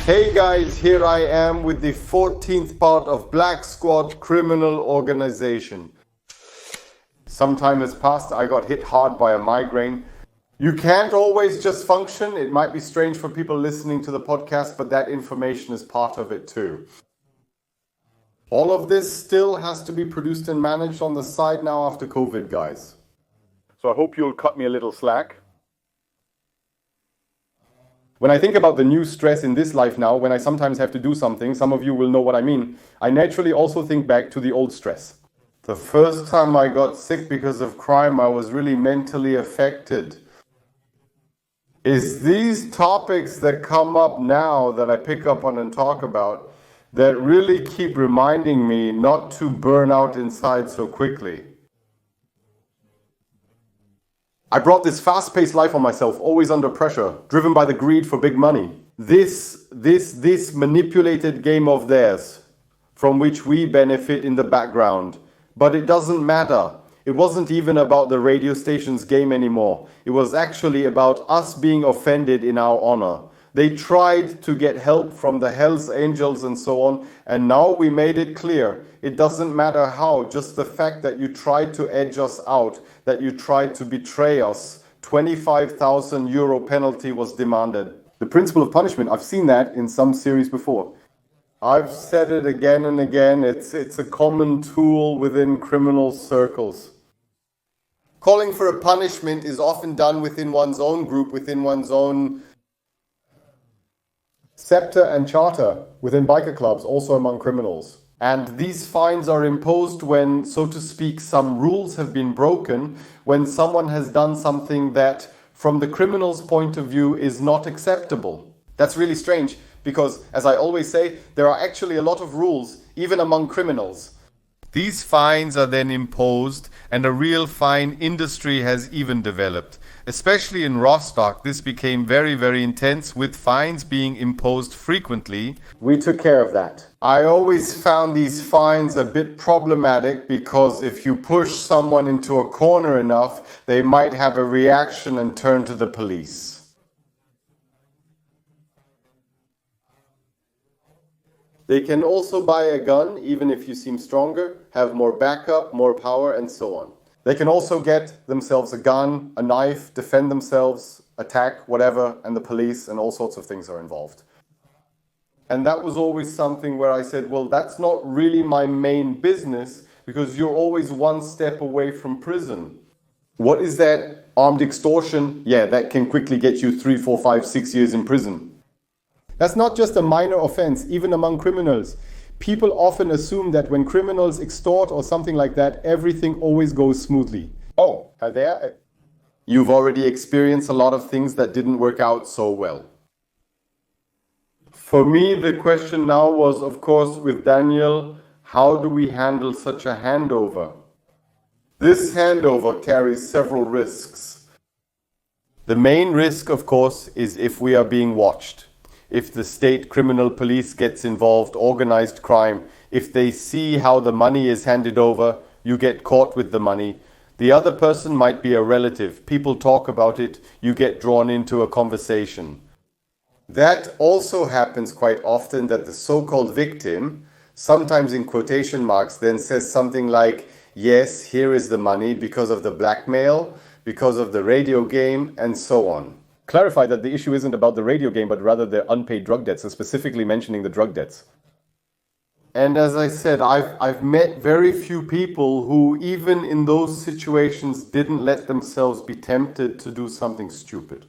Hey guys, here I am with the 14th part of Black Squad Criminal Organization. Some time has passed, I got hit hard by a migraine. You can't always just function. It might be strange for people listening to the podcast, but that information is part of it too. All of this still has to be produced and managed on the side now after COVID, guys. So I hope you'll cut me a little slack. When I think about the new stress in this life now, when I sometimes have to do something, some of you will know what I mean, I naturally also think back to the old stress. The first time I got sick because of crime, I was really mentally affected. It's these topics that come up now that I pick up on and talk about that really keep reminding me not to burn out inside so quickly. I brought this fast-paced life on myself, always under pressure, driven by the greed for big money. This manipulated game of theirs, from which we benefit in the background. But it doesn't matter. It wasn't even about the radio station's game anymore. It was actually about us being offended in our honor. They tried to get help from the Hells Angels and so on, and now we made it clear. It doesn't matter how, just the fact that you tried to edge us out, that you tried to betray us. 25,000 euro penalty was demanded. The principle of punishment, I've seen that in some series before. I've said it again and again, it's a common tool within criminal circles. Calling for a punishment is often done within one's own group, within one's own scepter and charter, within biker clubs, also among criminals. And these fines are imposed when, so to speak, some rules have been broken, when someone has done something that, from the criminal's point of view, is not acceptable. That's really strange, because, as I always say, there are actually a lot of rules, even among criminals. These fines are then imposed, and a real fine industry has even developed. Especially in Rostock, this became very, very intense, with fines being imposed frequently. We took care of that. I always found these fines a bit problematic because if you push someone into a corner enough, they might have a reaction and turn to the police. They can also buy a gun, even if you seem stronger, have more backup, more power, and so on. They can also get themselves a gun, a knife, defend themselves, attack, whatever, and the police and all sorts of things are involved. And that was always something where I said, well, that's not really my main business because you're always one step away from prison. What is that? Armed extortion? Yeah, that can quickly get you 3, 4, 5, 6 years in prison. That's not just a minor offense, even among criminals. People often assume that when criminals extort or something like that, everything always goes smoothly. Oh, you've already experienced a lot of things that didn't work out so well. For me, the question now was, of course, with Daniel, how do we handle such a handover? This handover carries several risks. The main risk, of course, is if we are being watched. If the state criminal police gets involved, organized crime, if they see how the money is handed over, you get caught with the money. The other person might be a relative. People talk about it, you get drawn into a conversation. That also happens quite often that the so-called victim, sometimes in quotation marks, then says something like, yes, here is the money because of the blackmail, because of the radio game, and so on. Clarify that the issue isn't about the radio game, but rather the unpaid drug debts, so specifically mentioning the drug debts. And as I said, I've met very few people who, even in those situations, didn't let themselves be tempted to do something stupid.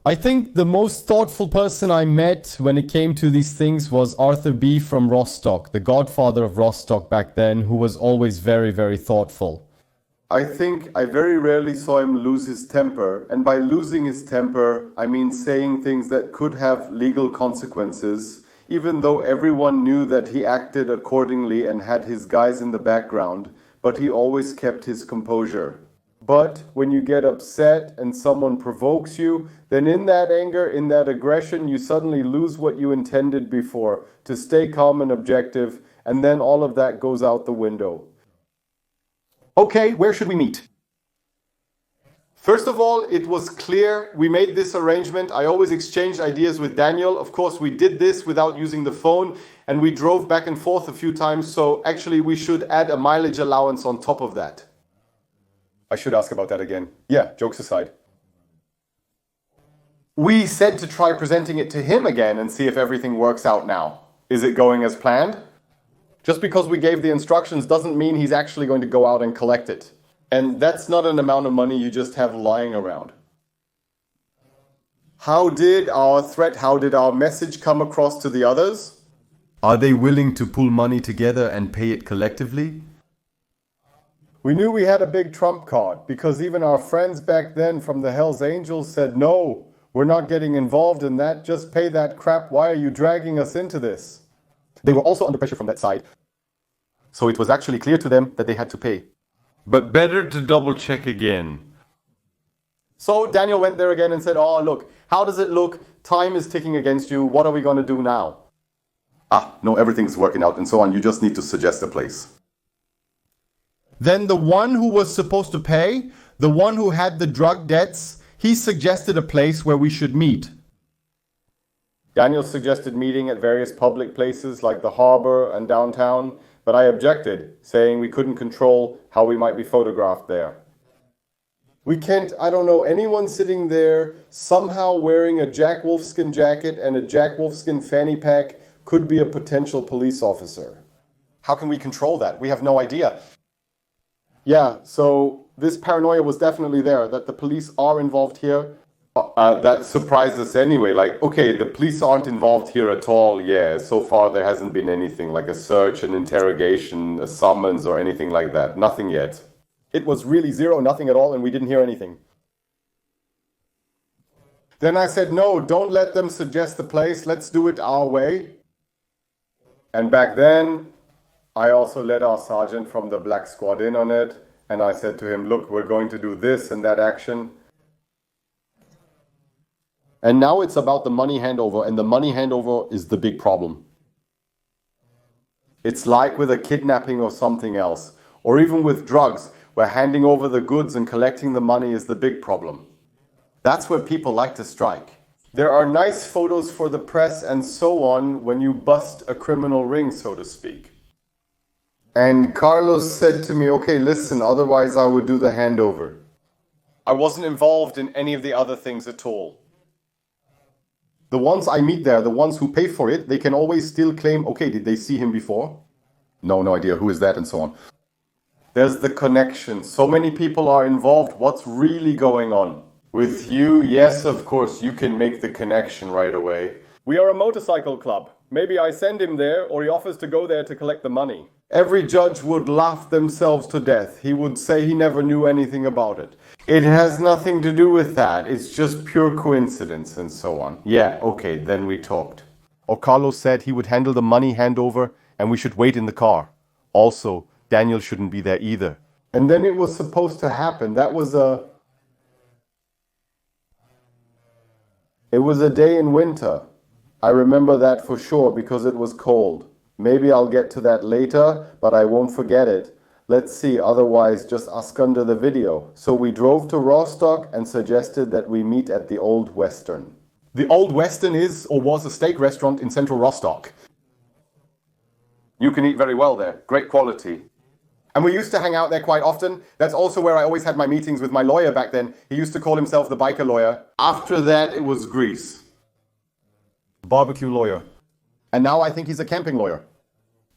I think the most thoughtful person I met when it came to these things was Arthur B. from Rostock, the godfather of Rostock back then, who was always very, very thoughtful. I think I very rarely saw him lose his temper, and by losing his temper, I mean saying things that could have legal consequences, even though everyone knew that he acted accordingly and had his guys in the background, but he always kept his composure. But when you get upset and someone provokes you, then in that anger, in that aggression, you suddenly lose what you intended before, to stay calm and objective, and then all of that goes out the window. Okay, where should we meet? First of all, it was clear we made this arrangement. I always exchanged ideas with Daniel. Of course, we did this without using the phone, and we drove back and forth a few times, so actually we should add a mileage allowance on top of that. I should ask about that again. Yeah, jokes aside. We said to try presenting it to him again and see if everything works out now. Is it going as planned? Just because we gave the instructions doesn't mean he's actually going to go out and collect it. And that's not an amount of money you just have lying around. How did our message come across to the others? Are they willing to pool money together and pay it collectively? We knew we had a big trump card because even our friends back then from the Hells Angels said, no, we're not getting involved in that. Just pay that crap. Why are you dragging us into this? They were also under pressure from that side. So it was actually clear to them that they had to pay. But better to double check again. So Daniel went there again and said, oh, look, how does it look? Time is ticking against you. What are we going to do now? No, everything's working out and so on. You just need to suggest a place. Then the one who was supposed to pay, the one who had the drug debts, he suggested a place where we should meet. Daniel suggested meeting at various public places like the harbor and downtown, but I objected, saying we couldn't control how we might be photographed there. We can't, anyone sitting there somehow wearing a Jack Wolfskin jacket and a Jack Wolfskin fanny pack could be a potential police officer. How can we control that? We have no idea. Yeah, so this paranoia was definitely there, that the police are involved here. That surprised us anyway, like, okay, the police aren't involved here at all, yeah, so far there hasn't been anything like a search, an interrogation, a summons or anything like that, nothing yet. It was really zero, nothing at all, and we didn't hear anything. Then I said, no, don't let them suggest the place, let's do it our way. And back then, I also let our sergeant from the Black Squad in on it, and I said to him, look, we're going to do this and that action. And now it's about the money handover, and the money handover is the big problem. It's like with a kidnapping or something else, or even with drugs, where handing over the goods and collecting the money is the big problem. That's where people like to strike. There are nice photos for the press and so on when you bust a criminal ring, so to speak. And Carlos said to me, okay, listen, otherwise I would do the handover. I wasn't involved in any of the other things at all. The ones I meet there, the ones who pay for it, they can always still claim, okay, did they see him before? No idea, who is that, and so on. There's the connection. So many people are involved. What's really going on? With you, yes, of course, you can make the connection right away. We are a motorcycle club. Maybe I send him there, or he offers to go there to collect the money. Every judge would laugh themselves to death. He would say he never knew anything about it. It has nothing to do with that. It's just pure coincidence and so on. Yeah, okay, then we talked. Or Carlos said he would handle the money handover and we should wait in the car. Also, Daniel shouldn't be there either. And then it was supposed to happen. It was a day in winter. I remember that for sure because it was cold. Maybe I'll get to that later, but I won't forget it. Let's see, otherwise just ask under the video. So we drove to Rostock and suggested that we meet at the Old Western. The Old Western is or was a steak restaurant in central Rostock. You can eat very well there, great quality. And we used to hang out there quite often. That's also where I always had my meetings with my lawyer back then. He used to call himself the biker lawyer. After that, it was Greece. Barbecue lawyer. And now I think he's a camping lawyer.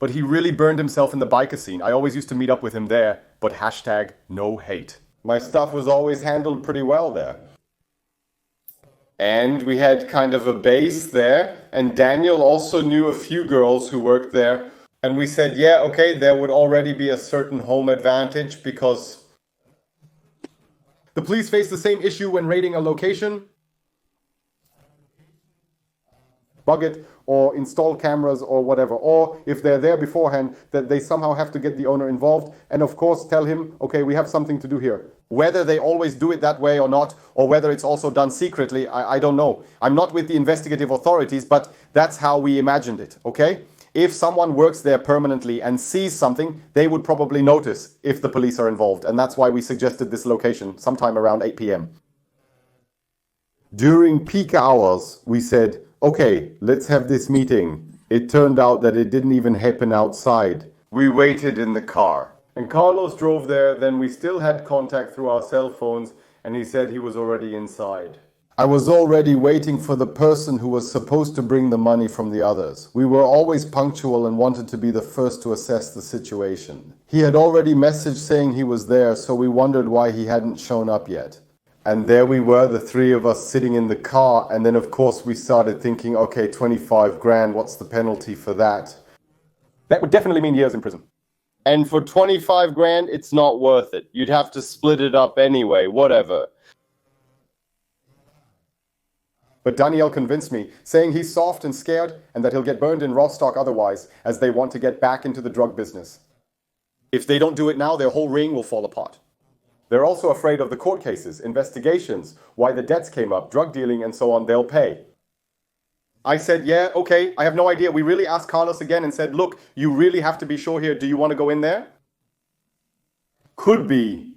But he really burned himself in the biker scene. I always used to meet up with him there, but hashtag no hate. My stuff was always handled pretty well there. And we had kind of a base there, and Daniel also knew a few girls who worked there. And we said, yeah, okay, there would already be a certain home advantage because the police face the same issue when raiding a location. Bug it, or install cameras or whatever. Or if they're there beforehand, that they somehow have to get the owner involved. And of course tell him, okay, we have something to do here. Whether they always do it that way or not, or whether it's also done secretly, I don't know. I'm not with the investigative authorities, but that's how we imagined it, okay? If someone works there permanently and sees something, they would probably notice if the police are involved. And that's why we suggested this location, sometime around 8 p.m. During peak hours, we said, okay, let's have this meeting. It turned out that it didn't even happen outside. We waited in the car. And Carlos drove there, then we still had contact through our cell phones, and he said he was already inside. I was already waiting for the person who was supposed to bring the money from the others. We were always punctual and wanted to be the first to assess the situation. He had already messaged saying he was there, so we wondered why he hadn't shown up yet. And there we were, the three of us sitting in the car, and then of course we started thinking, okay, 25 grand, what's the penalty for that? That would definitely mean years in prison. And for 25 grand, it's not worth it. You'd have to split it up anyway, whatever. But Daniel convinced me, saying he's soft and scared and that he'll get burned in Rostock otherwise, as they want to get back into the drug business. If they don't do it now, their whole ring will fall apart. They're also afraid of the court cases, investigations, why the debts came up, drug dealing and so on, they'll pay. I said, yeah, okay, I have no idea. We really asked Carlos again and said, look, you really have to be sure here. Do you want to go in there? Could be,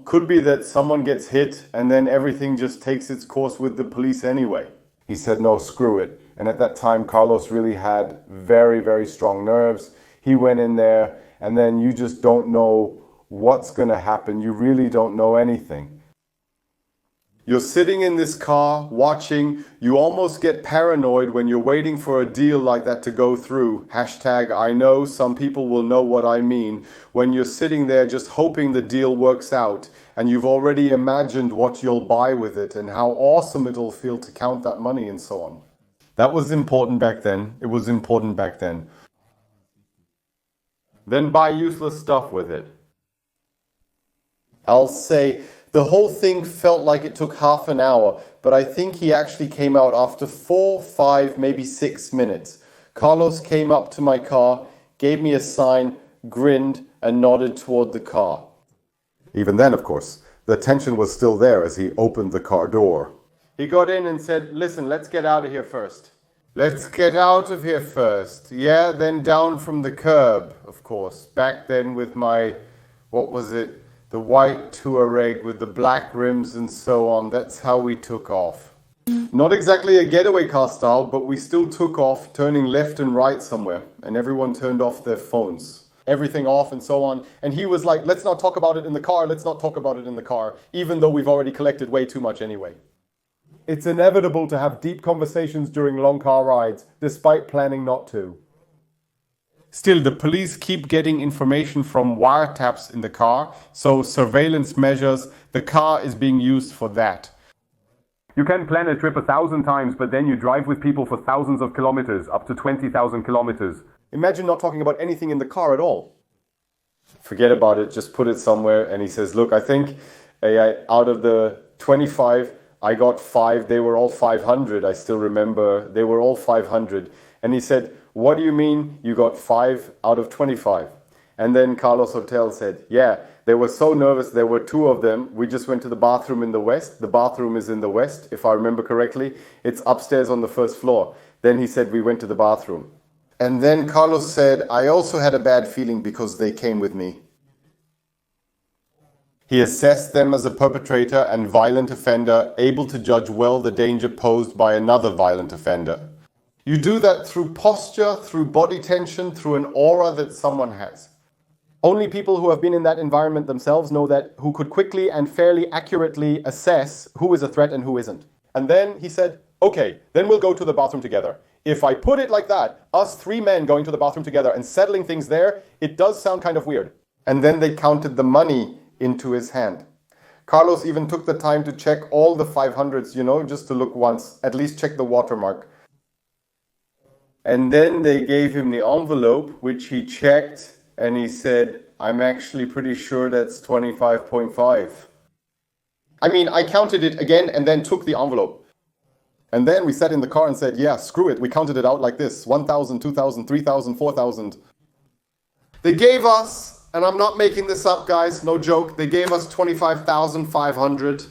could be that someone gets hit and then everything just takes its course with the police anyway. He said, no, screw it. And at that time, Carlos really had very, very strong nerves. He went in there and then you just don't know what's going to happen. You really don't know anything. You're sitting in this car, watching, you almost get paranoid when you're waiting for a deal like that to go through. Hashtag I know, some people will know what I mean. When you're sitting there just hoping the deal works out, and you've already imagined what you'll buy with it, and how awesome it'll feel to count that money and so on. That was important back then. It was important back then. Then buy useless stuff with it. I'll say, the whole thing felt like it took half an hour, but I think he actually came out after 4, 5, maybe 6 minutes. Carlos came up to my car, gave me a sign, grinned, and nodded toward the car. Even then, of course, the tension was still there as he opened the car door. He got in and said, listen, let's get out of here first. Let's get out of here first. Yeah, then down from the curb, of course. Back then with my, what was it? The white Touareg with the black rims and so on. That's how we took off. Not exactly a getaway car style, but we still took off, turning left and right somewhere. And everyone turned off their phones. Everything off and so on. And he was like, let's not talk about it in the car. Let's not talk about it in the car. Even though we've already collected way too much anyway. It's inevitable to have deep conversations during long car rides, despite planning not to. Still, the police keep getting information from wiretaps in the car, so surveillance measures, the car is being used for that. You can plan a trip 1,000 times, but then you drive with people for thousands of kilometers, up to 20,000 kilometers. Imagine not talking about anything in the car at all. Forget about it, just put it somewhere. And he says, look, I think out of the 25, I got 5, they were all 500, I still remember, they were all 500. And he said, what do you mean you got 5 out of 25? And then Carlos Hotel said, yeah, they were so nervous, there were 2 of them. We just went to the bathroom in the west. The bathroom is in the west, if I remember correctly. It's upstairs on the first floor. Then he said, we went to the bathroom. And then Carlos said, I also had a bad feeling because they came with me. He assessed them as a perpetrator and violent offender, able to judge well the danger posed by another violent offender. You do that through posture, through body tension, through an aura that someone has. Only people who have been in that environment themselves know that, who could quickly and fairly accurately assess who is a threat and who isn't. And then he said, okay, then we'll go to the bathroom together. If I put it like that, us 3 men going to the bathroom together and settling things there, it does sound kind of weird. And then they counted the money into his hand. Carlos even took the time to check all the 500s, just to look once, at least check the watermark. And then they gave him the envelope, which he checked, and he said, I'm actually pretty sure that's 25.5. I mean, I counted it again and then took the envelope. And then we sat in the car and said, yeah, screw it. We counted it out like this, 1,000, 2,000, 3,000, 4,000. They gave us, and I'm not making this up, guys, no joke, they gave us 25,500.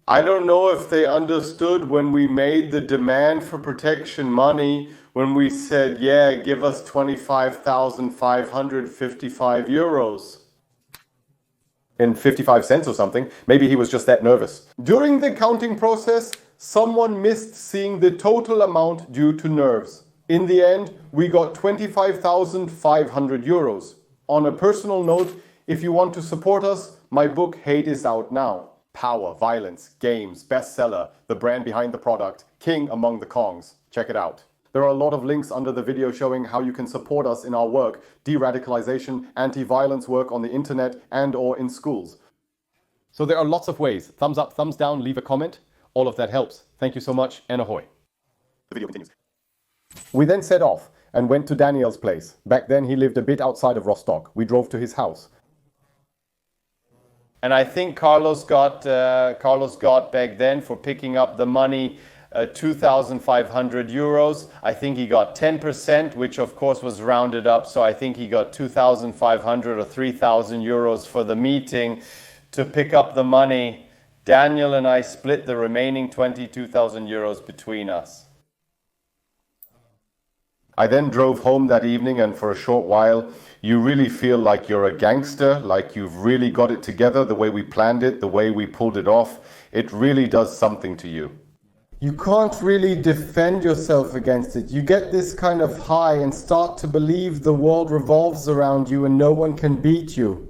I don't know if they understood when we made the demand for protection money, when we said, yeah, give us 25,555 euros. In 55 cents or something. Maybe he was just that nervous. During the counting process, someone missed seeing the total amount due to nerves. In the end, we got 25,500 euros. On a personal note, if you want to support us, my book Hate is out now. Power, violence, games, bestseller, the brand behind the product, king among the Kongs. Check it out. There are a lot of links under the video showing how you can support us in our work, de-radicalization, anti-violence work on the internet and or in schools. So there are lots of ways. Thumbs up, thumbs down, leave a comment. All of that helps. Thank you so much, and ahoy. The video continues. We then set off and went to Daniel's place. Back then he lived a bit outside of Rostock. We drove to his house. And I think Carlos got back then for picking up the money 2,500 euros. I think he got 10%, which of course was rounded up. So I think he got 2,500 or 3,000 euros for the meeting to pick up the money. Daniel and I split the remaining 22,000 euros between us. I then drove home that evening, and for a short while, you really feel like you're a gangster, like you've really got it together, the way we planned it, the way we pulled it off. It really does something to you. You can't really defend yourself against it. You get this kind of high and start to believe the world revolves around you and no one can beat you.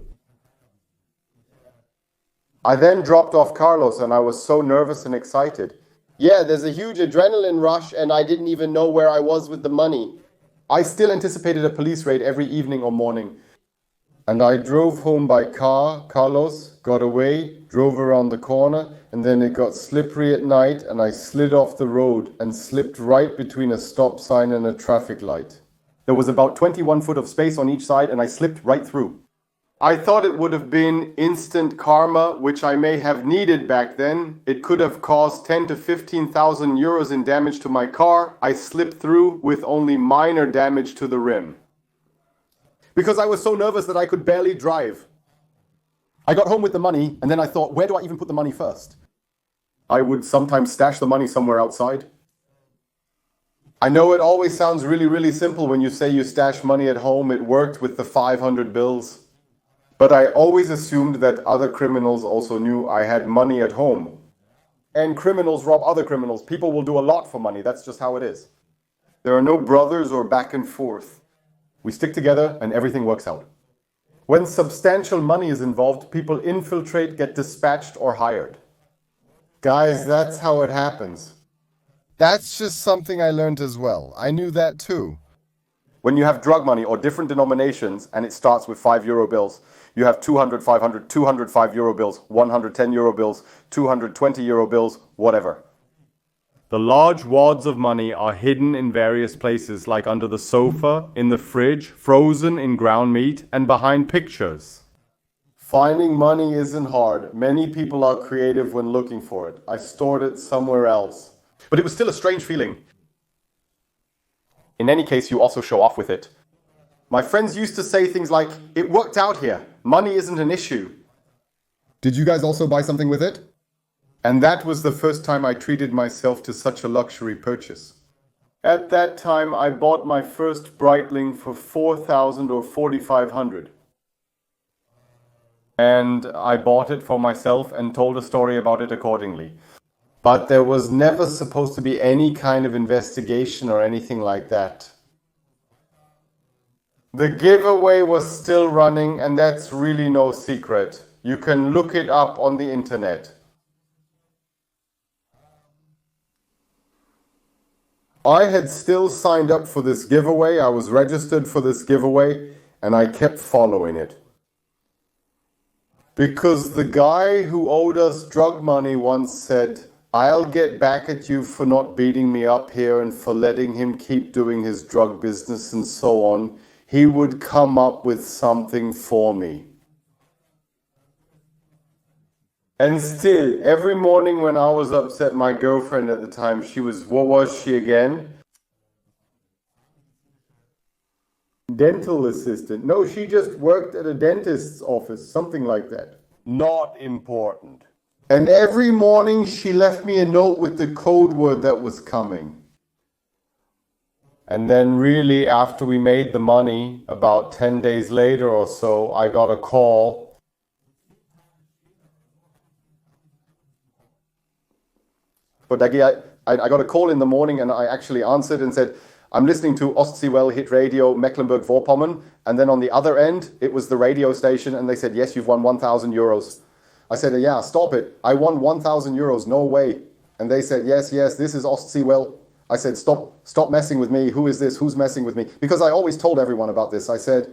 I then dropped off Carlos and I was so nervous and excited. Yeah, there's a huge adrenaline rush and I didn't even know where I was with the money. I still anticipated a police raid every evening or morning. And I drove home by car. Carlos got away, drove around the corner, and then it got slippery at night and I slid off the road and slipped right between a stop sign and a traffic light. There was about 21 foot of space on each side and I slipped right through. I thought it would have been instant karma, which I may have needed back then. It could have caused 10 to 15,000 euros in damage to my car. I slipped through with only minor damage to the rim. Because I was so nervous that I could barely drive. I got home with the money and then I thought, where do I even put the money first? I would sometimes stash the money somewhere outside. I know it always sounds really, really simple when you say you stash money at home. It worked with the 500 bills. But I always assumed that other criminals also knew I had money at home. And criminals rob other criminals. People will do a lot for money. That's just how it is. There are no brothers or back and forth. We stick together and everything works out. When substantial money is involved, people infiltrate, get dispatched or hired. Guys, that's how it happens. That's just something I learned as well. I knew that too. When you have drug money or different denominations and it starts with 5 euro bills, you have 200, 500, 205 euro bills, 110 euro bills, 220 euro bills, whatever. The large wads of money are hidden in various places, like under the sofa, in the fridge, frozen in ground meat, and behind pictures. Finding money isn't hard. Many people are creative when looking for it. I stored it somewhere else. But it was still a strange feeling. In any case, you also show off with it. My friends used to say things like, it worked out here. Money isn't an issue. Did you guys also buy something with it? And that was the first time I treated myself to such a luxury purchase. At that time, I bought my first Breitling for 4,000 or 4,500. And I bought it for myself and told a story about it accordingly. But there was never supposed to be any kind of investigation or anything like that. The giveaway was still running, and that's really no secret. You can look it up on the internet. I had still signed up for this giveaway. I was registered for this giveaway, and I kept following it. Because the guy who owed us drug money once said, I'll get back at you for not beating me up here and for letting him keep doing his drug business and so on. He would come up with something for me. And still, every morning when I was upset, my girlfriend at the time, what was she again? Dental assistant. No, she just worked at a dentist's office, something like that. Not important. And every morning she left me a note with the code word that was coming. And then really after we made the money, about 10 days later or so, I got a call. But I got a call in the morning and I actually answered and said, I'm listening to Ostseewell Hit Radio, Mecklenburg-Vorpommern. And then on the other end, it was the radio station and they said, yes, you've won 1,000 euros. I said, yeah, stop it. I won 1,000 euros, no way. And they said, yes, this is Ostseewell. I said, stop messing with me. Who is this? Who's messing with me? Because I always told everyone about this. I said,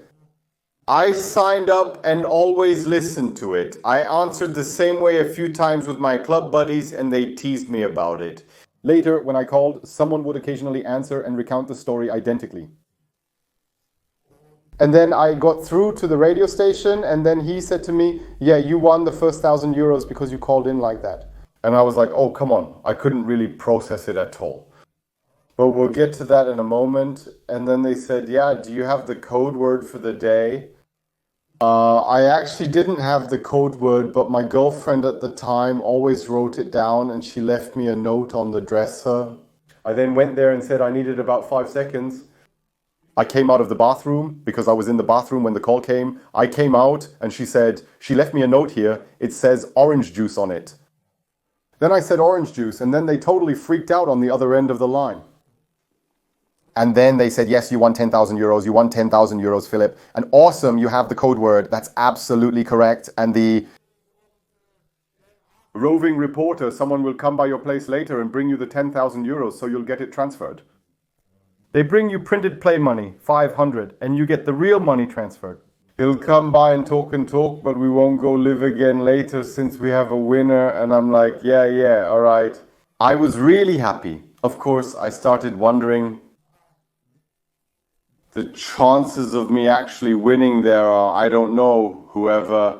I signed up and always listened to it. I answered the same way a few times with my club buddies and they teased me about it. Later, when I called, someone would occasionally answer and recount the story identically. And then I got through to the radio station and then he said to me, yeah, you won the first 1,000 euros because you called in like that. And I was like, oh, come on. I couldn't really process it at all. But we'll get to that in a moment. And then they said, yeah, do you have the code word for the day? I actually didn't have the code word, but my girlfriend at the time always wrote it down and she left me a note on the dresser. I then went there and said I needed about 5 seconds. I came out of the bathroom because I was in the bathroom when the call came. I came out and she said, she left me a note here. It says orange juice on it. Then I said orange juice and then they totally freaked out on the other end of the line. And then they said, yes, you won 10,000 euros. You won 10,000 euros, Philip. And awesome, you have the code word. That's absolutely correct. And the roving reporter, someone will come by your place later and bring you the 10,000 euros so you'll get it transferred. They bring you printed play money, 500, and you get the real money transferred. He'll come by and talk, but we won't go live again later since we have a winner. And I'm like, yeah, all right. I was really happy. Of course, I started wondering, the chances of me actually winning there are, I don't know, whoever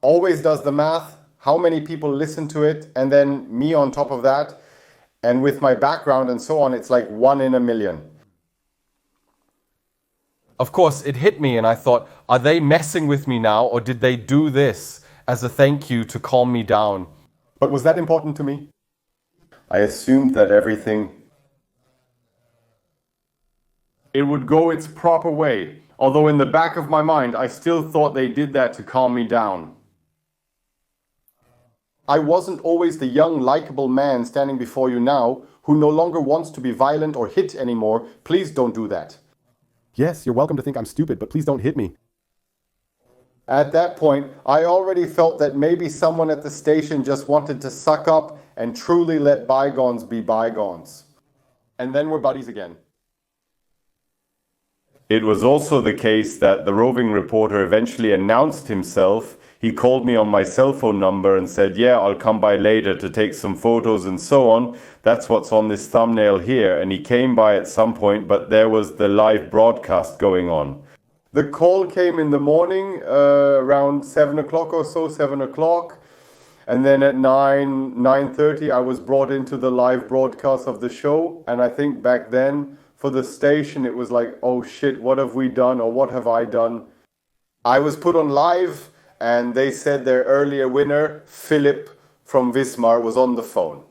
always does the math, how many people listen to it, and then me on top of that. And with my background and so on, it's like 1 in a million. Of course, it hit me and I thought, are they messing with me now or did they do this as a thank you to calm me down? But was that important to me? I assumed that everything, it would go its proper way. Although in the back of my mind, I still thought they did that to calm me down. I wasn't always the young, likable man standing before you now, who no longer wants to be violent or hit anymore. Please don't do that. Yes, you're welcome to think I'm stupid, but please don't hit me. At that point, I already felt that maybe someone at the station just wanted to suck up and truly let bygones be bygones. And then we're buddies again. It was also the case that the roving reporter eventually announced himself. He called me on my cell phone number and said, yeah, I'll come by later to take some photos and so on. That's what's on this thumbnail here. And he came by at some point, but there was the live broadcast going on. The call came in the morning, around 7 o'clock or so, 7 o'clock. And then at 9:30, I was brought into the live broadcast of the show. And I think back then, for the station, it was like, oh shit, what have we done or what have I done? I was put on live and they said their earlier winner, Philip from Wismar, was on the phone.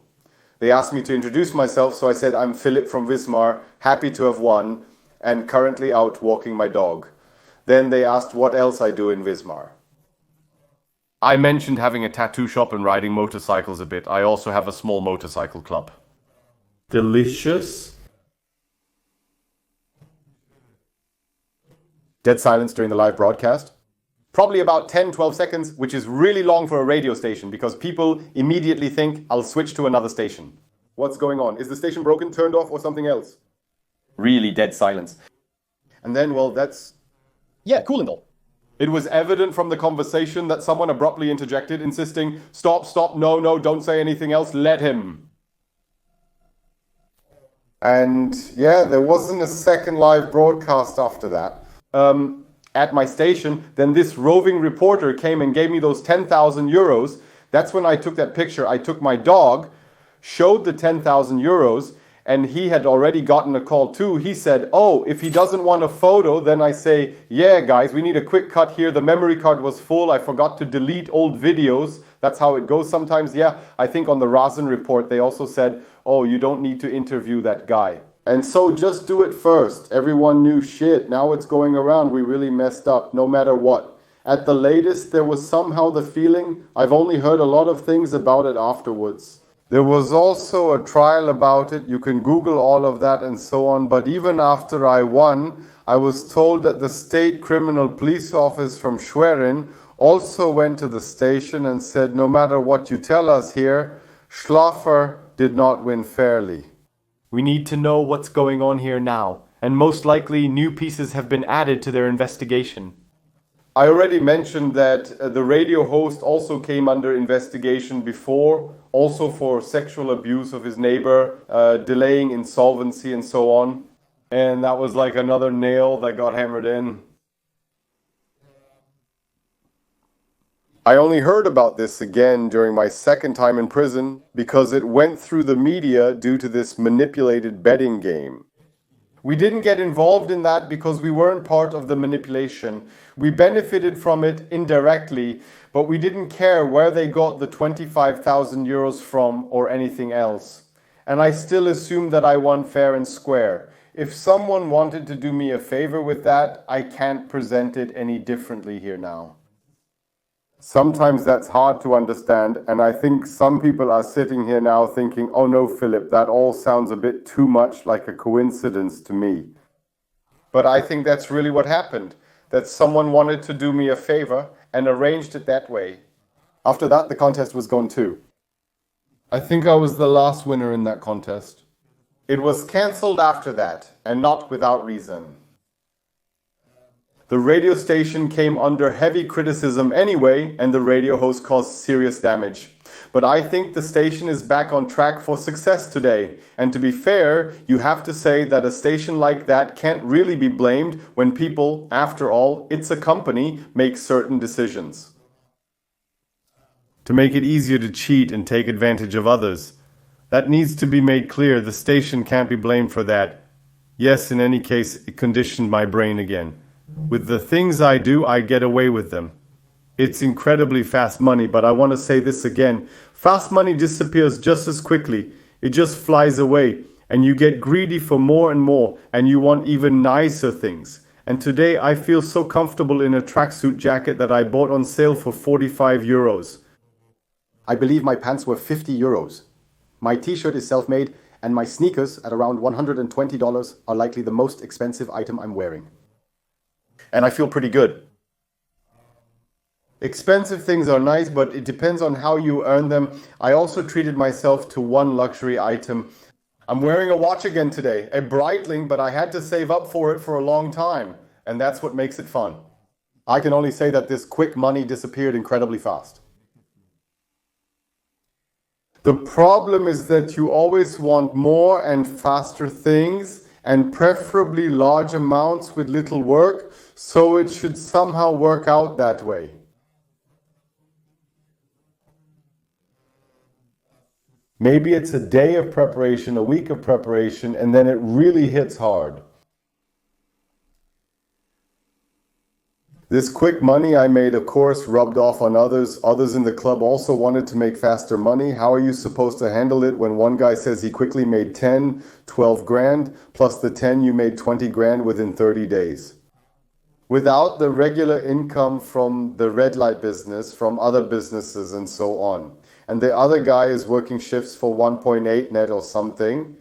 They asked me to introduce myself, so I said, I'm Philip from Wismar, happy to have won, and currently out walking my dog. Then they asked what else I do in Wismar. I mentioned having a tattoo shop and riding motorcycles a bit. I also have a small motorcycle club. Delicious. Dead silence during the live broadcast. Probably about 10-12 seconds, which is really long for a radio station because people immediately think, I'll switch to another station. What's going on? Is the station broken, turned off, or something else? Really dead silence. And then, well, that's... yeah, cool and all. It was evident from the conversation that someone abruptly interjected, insisting, stop, no, don't say anything else, let him. And yeah, there wasn't a second live broadcast after that. At my station, then this roving reporter came and gave me those 10,000 euros. That's when I took that picture. I took my dog, showed the 10,000 euros, and he had already gotten a call too. He said, oh, if he doesn't want a photo, then I say, yeah, guys, we need a quick cut here. The memory card was full. I forgot to delete old videos. That's how it goes sometimes. Yeah, I think on the Rasen report, they also said, oh, you don't need to interview that guy. And so just do it first. Everyone knew shit. Now it's going around. We really messed up, no matter what. At the latest, there was somehow the feeling, I've only heard a lot of things about it afterwards. There was also a trial about it. You can Google all of that and so on. But even after I won, I was told that the state criminal police office from Schwerin also went to the station and said, no matter what you tell us here, Schlaffer did not win fairly. We need to know what's going on here now, and most likely new pieces have been added to their investigation. I already mentioned that the radio host also came under investigation before, also for sexual abuse of his neighbor, delaying insolvency and so on. And that was like another nail that got hammered in. I only heard about this again during my second time in prison because it went through the media due to this manipulated betting game. We didn't get involved in that because we weren't part of the manipulation. We benefited from it indirectly, but we didn't care where they got the 25,000 euros from or anything else. And I still assume that I won fair and square. If someone wanted to do me a favor with that, I can't present it any differently here now. Sometimes that's hard to understand, and I think some people are sitting here now thinking, oh no, Philip, that all sounds a bit too much like a coincidence to me. But I think that's really what happened, that someone wanted to do me a favor and arranged it that way. After that, the contest was gone too. I think I was the last winner in that contest. It was cancelled after that, and not without reason. The radio station came under heavy criticism anyway, and the radio host caused serious damage. But I think the station is back on track for success today. And to be fair, you have to say that a station like that can't really be blamed when people, after all, it's a company, make certain decisions. To make it easier to cheat and take advantage of others. That needs to be made clear. The station can't be blamed for that. Yes, in any case, it conditioned my brain again. With the things I do, I get away with them. It's incredibly fast money, but I want to say this again. Fast money disappears just as quickly. It just flies away, and you get greedy for more and more, and you want even nicer things. And today I feel so comfortable in a tracksuit jacket that I bought on sale for 45 euros. I believe my pants were 50 euros. My t-shirt is self-made, and my sneakers at around $120 are likely the most expensive item I'm wearing. And I feel pretty good. Expensive things are nice, but it depends on how you earn them. I also treated myself to one luxury item. I'm wearing a watch again today, a Breitling, but I had to save up for it for a long time, and that's what makes it fun. I can only say that this quick money disappeared incredibly fast. The problem is that you always want more and faster things, and preferably large amounts with little work, so it should somehow work out that way. Maybe it's a day of preparation, a week of preparation, and then it really hits hard. This quick money I made, of course, rubbed off on others. Others in the club also wanted to make faster money. How are you supposed to handle it when one guy says he quickly made 10, 12 grand, plus the 10 you made 20 grand within 30 days? Without the regular income from the red light business, from other businesses and so on. And the other guy is working shifts for 1.8 net or something.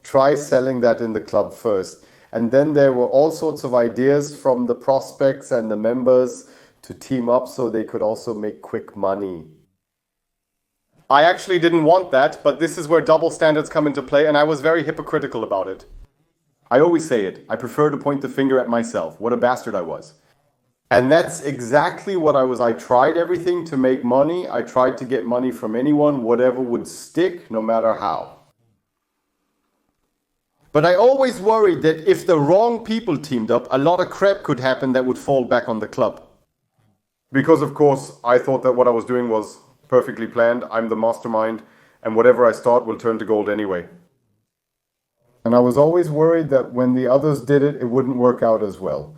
Try selling that in the club first. And then there were all sorts of ideas from the prospects and the members to team up so they could also make quick money. I actually didn't want that, but this is where double standards come into play, and I was very hypocritical about it. I always say it. I prefer to point the finger at myself. What a bastard I was. And that's exactly what I was. I tried everything to make money. I tried to get money from anyone, whatever would stick, no matter how. But I always worried that if the wrong people teamed up, a lot of crap could happen that would fall back on the club. Because, of course, I thought that what I was doing was perfectly planned. I'm the mastermind, and whatever I start will turn to gold anyway. And I was always worried that when the others did it, it wouldn't work out as well.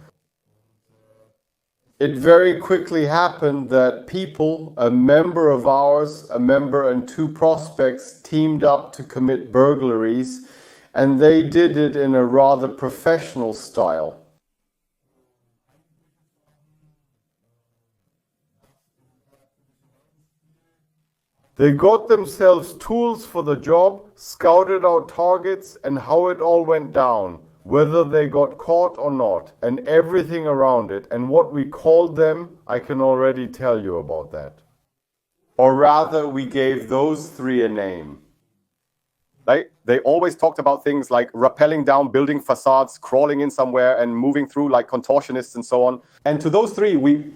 It very quickly happened that people, a member of ours, a member and two prospects, teamed up to commit burglaries, and they did it in a rather professional style. They got themselves tools for the job, scouted out targets and how it all went down, whether they got caught or not, and everything around it. And what we called them, I can already tell you about that. Or rather, we gave those three a name. They always talked about things like rappelling down building facades, crawling in somewhere, and moving through like contortionists and so on. And to those three, we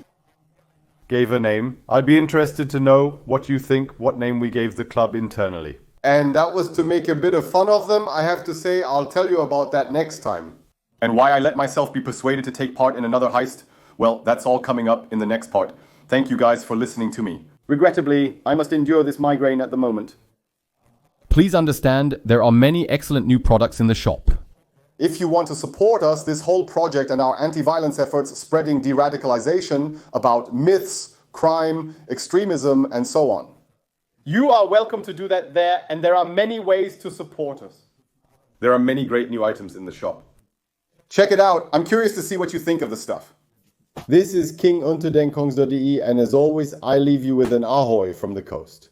Gave a name. I'd be interested to know what you think, what name we gave the club internally. And that was to make a bit of fun of them. I have to say, I'll tell you about that next time. And why I let myself be persuaded to take part in another heist, well, that's all coming up in the next part. Thank you guys for listening to me. Regrettably, I must endure this migraine at the moment. Please understand, there are many excellent new products in the shop. If you want to support us, this whole project and our anti-violence efforts spreading de-radicalization about myths, crime, extremism, and so on. You are welcome to do that there, and there are many ways to support us. There are many great new items in the shop. Check it out. I'm curious to see what you think of the stuff. This is King Unterdenkongs.de, and as always, I leave you with an ahoy from the coast.